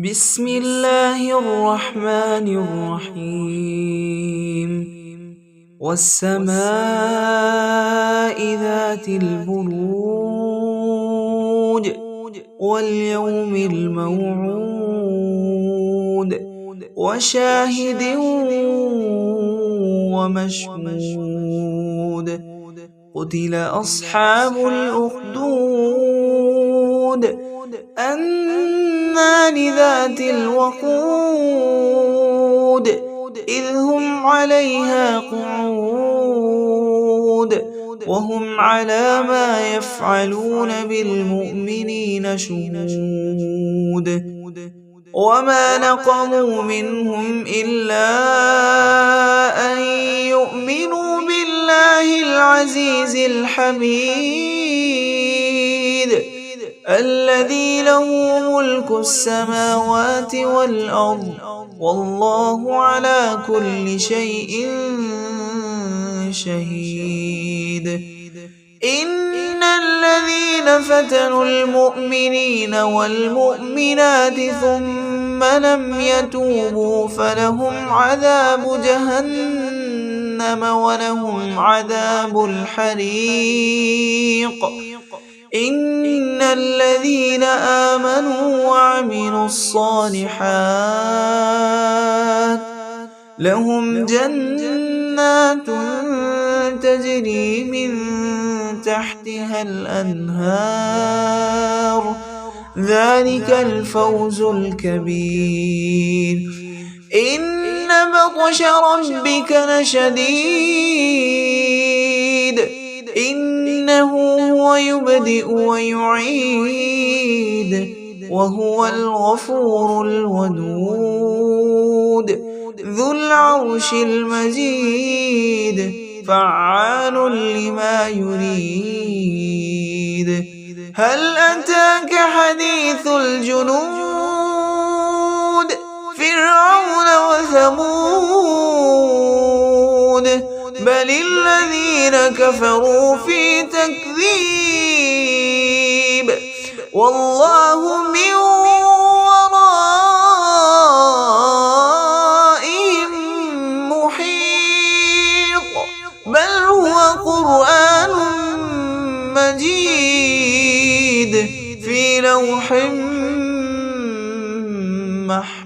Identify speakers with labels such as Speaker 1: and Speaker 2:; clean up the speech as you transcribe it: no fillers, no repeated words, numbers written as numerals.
Speaker 1: بسم الله الرحمن الرحيم والسماء ذات البروج واليوم الموعود وشاهد ومشهود قتل أصحاب الأخدود النار ذات الوقود إذ هم عليها قعود وهم على ما يفعلون بالمؤمنين شهود وما نقموا منهم إلا أن يؤمنوا بالله العزيز الحميد الذي له ملك السماوات والأرض والله على كل شيء شهيد إن الذين فتنوا المؤمنين والمؤمنات ثم لم يتوبوا فلهم عذاب جهنم ولهم عذاب الحريق إن الذين آمنوا وعملوا الصالحات لهم جنات تجري من تحتها الأنهار ذلك الفوز الكبير إن بطش ربك لشديد إنه هو يبدئ ويعيد وهو الغفور الودود ذو العرش المجيد فعال لما يريد هل أتاك حديث الجنود فرعون وثمود بل الذين كفروا في تكذيب والله من ورائهم محيط بل هو قرآن مجيد في لوح محفوظ